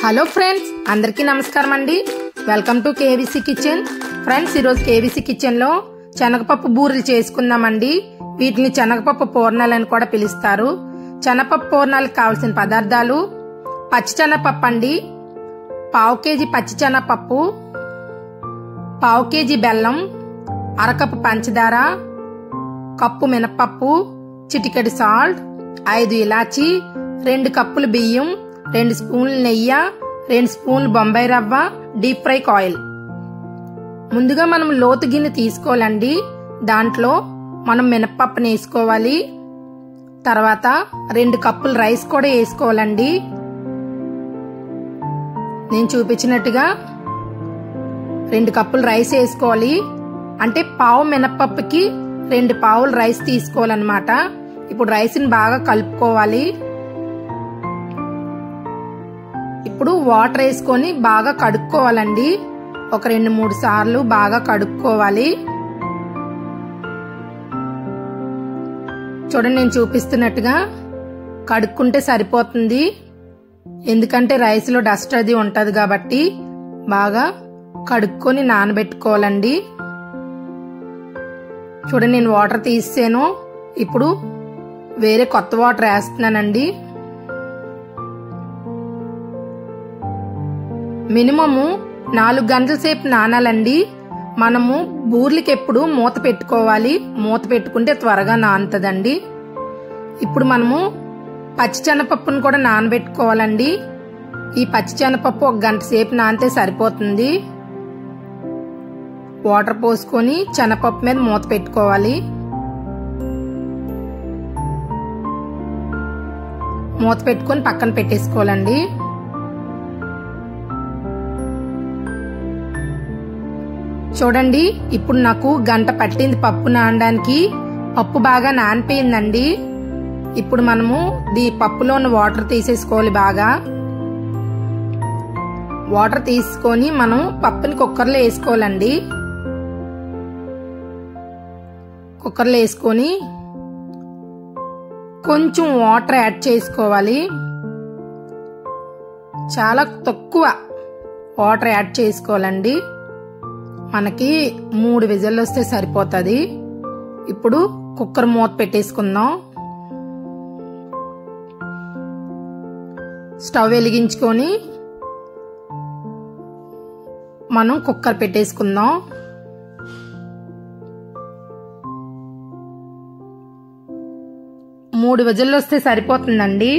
Hello friends, అందరికీ నమస్కారం అండి. Welcome to KVC kitchen. Friends, ఈరోజు కేవీసీ కిచెన్ లో శనగపప్పు బూరెలు చేసుకుందామండి. వీటిని శనగపప్పు పూర్ణాలు అని కూడా పిలుస్తారు. శనగపప్పు పూర్ణాలకు కావాల్సిన పదార్థాలు: పచ్చి శనగపప్పు అండి, 1/2 కేజీ పచ్చి శనగపప్పు, 1/2 కేజీ బెల్లం, అరకప్పు పంచదార, కప్పు మినపప్పు, చిటికెడు సాల్ట్, 5 ఇలాచి, 2 కప్పులు బియ్యం, 2 స్పూన్లు నెయ్యి, 2 స్పూన్లు బొంబాయి రవ్వ, డీప్ ఫ్రై ఆయిల్. ముందుగా మనం లోతు గిన్నె తీసుకోవాలండి. దాంట్లో మనం మినపప్పుని వేసుకోవాలి. తర్వాత 2 కప్పులు రైస్ కూడా వేసుకోవాలండి. నేను చూపించినట్టుగా 2 కప్పులు రైస్ వేసుకోవాలి. అంటే పావు మినపప్పుకి 2 పావులు రైస్ తీసుకోవాలన్నమాట. ఇప్పుడు రైస్ని బాగా కలుపుకోవాలి. ఇప్పుడు వాటర్ వేసుకొని బాగా కడుక్కోవాలండి. ఒక 2-3 సార్లు బాగా కడుక్కోవాలి. చూడండి, నేను చూపిస్తున్నట్టుగా కడుక్కుంటే సరిపోతుంది. ఎందుకంటే రైస్ లో డస్ట్ అది ఉంటది కాబట్టి బాగా కడుక్కొని నానబెట్టుకోవాలండి. చూడండి, నేను వాటర్ తీసాను. ఇప్పుడు వేరే కొత్త వాటర్ వేస్తున్నానండి. మినిమము 4 గంటల సేపు నానాలండి. మనము బూర్లకి ఎప్పుడు మూత పెట్టుకోవాలి. మూత పెట్టుకుంటే త్వరగా నానుతుందండి. ఇప్పుడు మనము పచ్చిశనగపప్పును కూడా నానబెట్టుకోవాలండి. ఈ పచ్చిశనగపప్పు 1 గంట సేపు నానితే సరిపోతుంది. వాటర్ పోసుకొని శనగపప్పు మీద మూత పెట్టుకోవాలి. మూత పెట్టుకొని పక్కన పెట్టేసుకోవాలండి. చూడండి, ఇప్పుడు నాకు 1 గంట పట్టింది పప్పు నానడానికి. పప్పు బాగా నానిపోయిందండి. ఇప్పుడు మనము పప్పులో ఉన్న వాటర్ తీసేసుకోవాలి. బాగా వాటర్ తీసుకొని మనం పప్పుని కుక్కర్లో వేసుకోవాలండి. కుక్కర్లో వేసుకొని కొంచెం వాటర్ యాడ్ చేసుకోవాలి. చాలా తక్కువ వాటర్ యాడ్ చేసుకోవాలండి. మనకి 3 విజిల్లు వస్తే సరిపోతుంది. ఇప్పుడు కుక్కర్ మూత పెట్టేసుకుందాం. స్టవ్ వెలిగించుకొని మనం కుక్కర్ పెట్టేసుకుందాం. మూడు విజిల్లు వస్తే సరిపోతుందండి.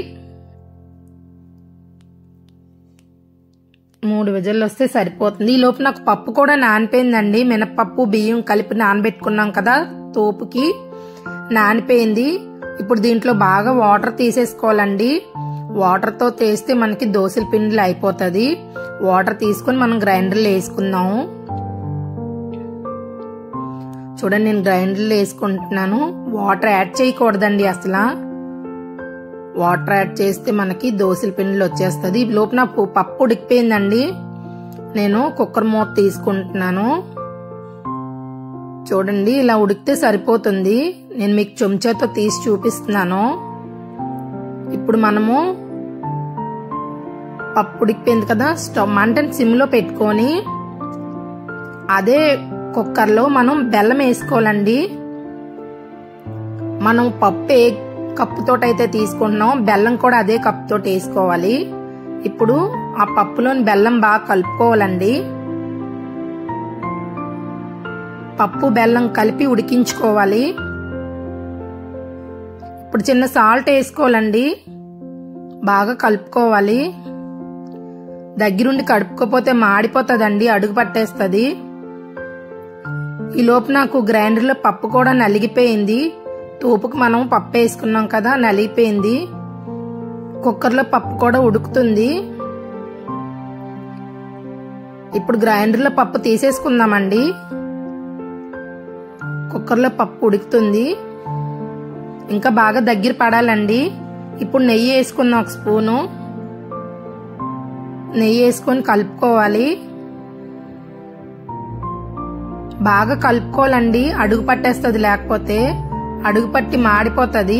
3 విజిల్లు వస్తే సరిపోతుంది. ఈ లోపు నాకు పప్పు కూడా నానిపోయిందండి. మినపప్పు బియ్యం కలిపి నానబెట్టుకున్నాం కదా, తోపుకి నానిపోయింది. ఇప్పుడు దీంట్లో బాగా వాటర్ తీసేసుకోవాలండి. వాటర్ తో తీస్తే మనకి దోసల పిండిలు అయిపోతుంది. వాటర్ తీసుకొని మనం గ్రైండర్లో వేసుకుందాము. చూడండి, నేను గ్రైండర్లో వేసుకుంటున్నాను. వాటర్ యాడ్ చేయకూడదండి అసలు. వాటర్ యాడ్ చేస్తే మనకి దోసల పిండిలు వచ్చేస్తుంది. ఈ లోపు నా పప్పు ఉడికిపోయిందండి. నేను కుక్కర్ మూత తీసుకుంటున్నాను. చూడండి, ఇలా ఉడికితే సరిపోతుంది. నేను మీకు చెంచాతో తీసి చూపిస్తున్నాను. ఇప్పుడు మనము పప్పు ఉడికిపోయింది కదా, స్టవ్ మంటని సిమ్లో పెట్టుకొని అదే కుక్కర్లో మనం బెల్లం వేసుకోవాలండి. మనం పప్పు ఏ కప్పుతో అయితే తీసుకుంటున్నాం, బెల్లం కూడా అదే కప్పుతో వేసుకోవాలి. ఇప్పుడు ఆ పప్పులోని బెల్లం బాగా కలుపుకోవాలండి. పప్పు బెల్లం కలిపి ఉడికించుకోవాలి. ఇప్పుడు చిన్న సాల్ట్ వేసుకోవాలండి. బాగా కలుపుకోవాలి. దగ్గరుండి కలుపుకోపోతే మాడిపోతుందండి, అడుగు పట్టేస్తుంది. ఈ లోపు నాకు గ్రైండర్లో పప్పు కూడా నలిగిపోయింది. తోపుకు మనం పప్పు వేసుకున్నాం కదా, నలిగిపోయింది. కుక్కర్లో పప్పు కూడా ఉడుకుతుంది. ఇప్పుడు గ్రైండర్లో పప్పు తీసేసుకుందామండి. కుక్కర్లో పప్పు ఉడుకుతుంది. ఇంకా బాగా దగ్గర పడాలండి. ఇప్పుడు నెయ్యి వేసుకుందాం. 1 స్పూను నెయ్యి వేసుకొని కలుపుకోవాలి. బాగా కలుపుకోవాలండి, అడుగు పట్టేస్తుంది. లేకపోతే అడుగు పట్టి మాడిపోతుంది.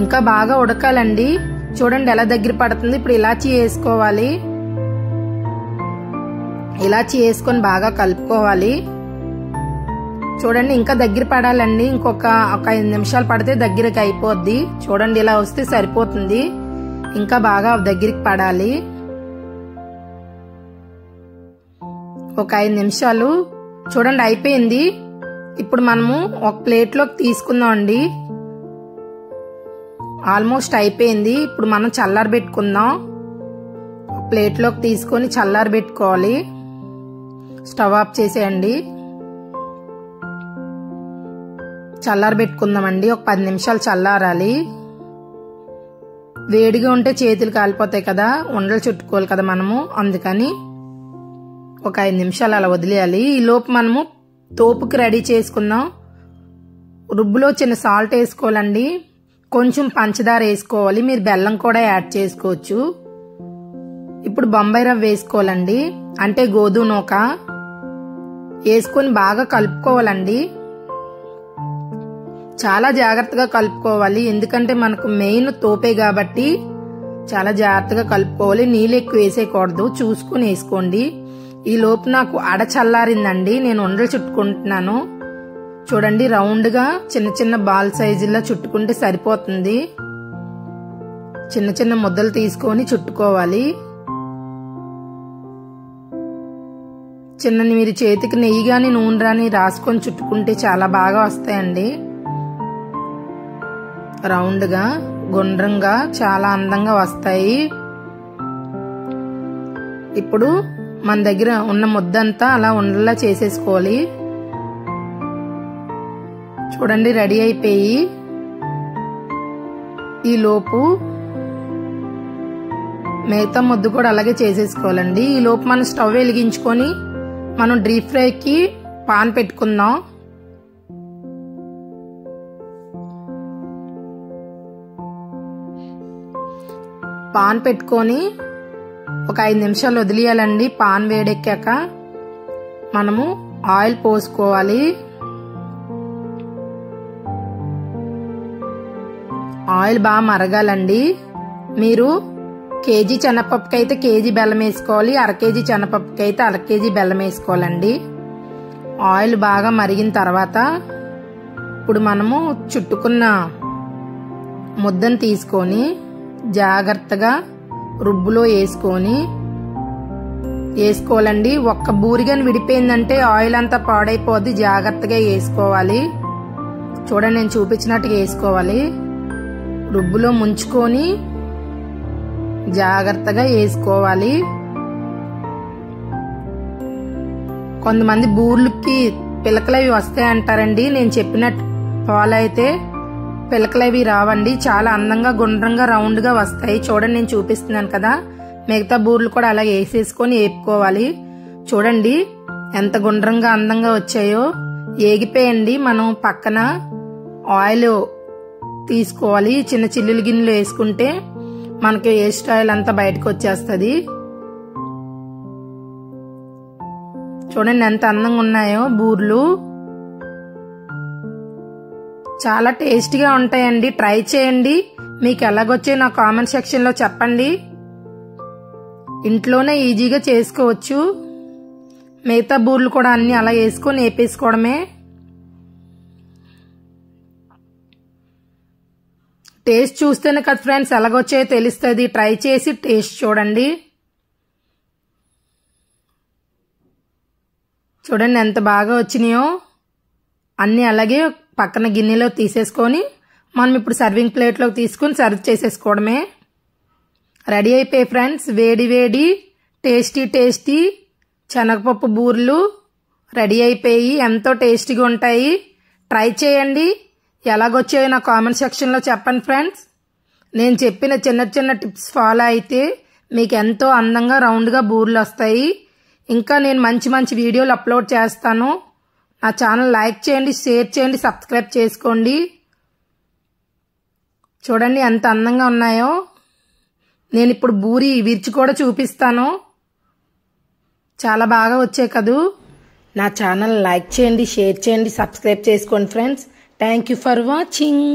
ఇంకా బాగా ఉడకాలండి. చూడండి ఎలా దగ్గర పడుతుంది. ఇప్పుడు ఇలాచీ వేసుకోవాలి. ఇలాచీ వేసుకొని బాగా కలుపుకోవాలి. చూడండి ఇంకా దగ్గర పడాలండి. ఇంకొక 5 నిమిషాలు పడితే దగ్గరికి అయిపోద్ది. చూడండి ఇలా వస్తే సరిపోతుంది. ఇంకా బాగా దగ్గరికి పడాలి. ఒక 5 నిమిషాలు చూడండి అయిపోయింది. ఇప్పుడు మనము ఒక ప్లేట్లోకి తీసుకుందాం అండి. ఆల్మోస్ట్ అయిపోయింది. ఇప్పుడు మనం చల్లారబెట్టుకుందాం. ప్లేట్లోకి తీసుకొని చల్లారబెట్టుకోవాలి. స్టవ్ ఆఫ్ చేసేయండి. చల్లారబెట్టుకుందామండి. ఒక 10 నిమిషాలు చల్లారాలి. వేడిగా ఉంటే చేతులు కాలిపోతాయి కదా, ఉండలు చుట్టుకోవాలి కదా మనము, అందుకని ఒక 5 నిమిషాలు అలా వదిలేయాలి. ఈ లోపు మనము తోపుకి రెడీ చేసుకుందాం. రుబ్బులో చిన్న సాల్ట్ వేసుకోవాలండి. కొంచెం పంచదార వేసుకోవాలి. మీరు బెల్లం కూడా యాడ్ చేసుకోవచ్చు. ఇప్పుడు బొంబాయి రవ్వ వేసుకోవాలండి, అంటే గోధుమ నూక వేసుకొని బాగా కలుపుకోవాలండి. చాలా జాగ్రత్తగా కలుపుకోవాలి, ఎందుకంటే మనకు మెయిన్ తోపే కాబట్టి చాలా జాగ్రత్తగా కలుపుకోవాలి. నీళ్ళు ఎక్కువ వేసేయకూడదు, చూసుకుని వేసుకోండి. ఈ లోపు నాకు అడ చల్లారిందండి. నేను ఉండలు చుట్టుకుంటున్నాను. చూడండి రౌండ్ గా చిన్న చిన్న బాల్ సైజుల్లో చుట్టుకుంటే సరిపోతుంది. చిన్న చిన్న ముద్దలు తీసుకొని చుట్టుకోవాలి. మీరు చేతికి నెయ్యి గాని నూనె రాని రాసుకొని చుట్టుకుంటే చాలా బాగా వస్తాయండి. రౌండ్ గా గుండ్రంగా చాలా అందంగా వస్తాయి. ఇప్పుడు మన దగ్గర ఉన్న ముద్దంతా అలా ఉండలా చేసేసుకోవాలి. చూడండి రెడీ అయిపోయి. ఈ లోపు మిగతా ముద్దు కూడా అలాగే చేసేసుకోవాలండి. ఈ లోపు మనం స్టవ్ వెలిగించుకొని మనం డీప్ ఫ్రైకి పాన్ పెట్టుకుందాం. పాన్ పెట్టుకొని ఒక 5 నిమిషాలు వదిలేయాలండి. పాన్ వేడెక్కాక మనము ఆయిల్ పోసుకోవాలి. ఆయిల్ బాగా మరగాలండి. మీరు కేజీ శనగపప్పుకి అయితే కేజీ బెల్లం వేసుకోవాలి, 1/2 కేజీ శనగపప్పుకి అయితే 1/2 కేజీ బెల్లం వేసుకోవాలండి. ఆయిల్ బాగా మరిగిన తర్వాత ఇప్పుడు మనము చుట్టుకున్న ముద్దను తీసుకొని జాగ్రత్తగా రుబ్బులో వేసుకోవాలండి. ఒక్క బూరిగాని విడిపోయిందంటే ఆయిల్ అంతా పాడైపోద్ది. జాగ్రత్తగా వేసుకోవాలి. చూడండి నేను చూపించినట్టుగా వేసుకోవాలి. రుబ్బులో ముంచుకొని జాగ్రత్తగా వేసుకోవాలి. కొంతమంది బూర్లకి పిలకలవి వస్తాయంటారండి. నేను చెప్పినట్టు ఫాలో అయితే పిలకలవి రావండి. చాలా అందంగా గుండ్రంగా రౌండ్ గా వస్తాయి. చూడండి నేను చూపిస్తున్నాను కదా. మిగతా బూర్లు కూడా అలా వేసేసుకొని వేపుకోవాలి. చూడండి ఎంత గుండ్రంగా అందంగా వచ్చాయో. ఏగిపోయండి. మనం పక్కన ఆయిల్ తీసుకోవాలి. చిన్న చిల్లులు గిన్నెలు వేసుకుంటే మనకి వేస్ట్ ఆయిల్ అంతా బయటకు వచ్చేస్తుంది. చూడండి ఎంత అందంగా ఉన్నాయో బూర్లు. చాలా టేస్టీగా ఉంటాయండి. ట్రై చేయండి. మీకు ఎలాగొచ్చాయో నా కామెంట్ సెక్షన్ లో చెప్పండి. ఇంట్లోనే ఈజీగా చేసుకోవచ్చు. మిగతా బూర్లు కూడా అన్ని అలా వేసుకొని వేపేసుకోవడమే. టేస్ట్ చూస్తేనే కదా ఫ్రెండ్స్ ఎలాగొచ్చాయో తెలుస్తుంది. ట్రై చేసి టేస్ట్ చూడండి. చూడండి ఎంత బాగా వచ్చినాయో. అన్ని అలాగే పక్కన గిన్నెలో తీసేసుకొని మనం ఇప్పుడు సర్వింగ్ ప్లేట్లోకి తీసుకుని సర్వ్ చేసేసుకోవడమే. రెడీ అయిపోయి ఫ్రెండ్స్ వేడి వేడి టేస్టీ టేస్టీ శనగపప్పు బూరెలు రెడీ అయిపోయి ఎంతో టేస్టీగా ఉంటాయి. ట్రై చేయండి. ఎలాగొచ్చాయో నా కామెంట్ సెక్షన్లో చెప్పండి ఫ్రెండ్స్. నేను చెప్పిన చిన్న చిన్న టిప్స్ ఫాలో అయితే మీకు ఎంతో అందంగా రౌండ్గా బూరెలు వస్తాయి. ఇంకా నేను మంచి మంచి వీడియోలు అప్లోడ్ చేస్తాను. నా ఛానల్ లైక్ చేయండి, షేర్ చేయండి, సబ్స్క్రైబ్ చేసుకోండి. చూడండి ఎంత అందంగా ఉన్నాయో. నేను ఇప్పుడు బూరి విరిచి కూడా చూపిస్తాను. చాలా బాగా వచ్చాయి కదూ. నా ఛానల్ లైక్ చేయండి, షేర్ చేయండి, సబ్స్క్రైబ్ చేసుకోండి friends. Thank you for watching.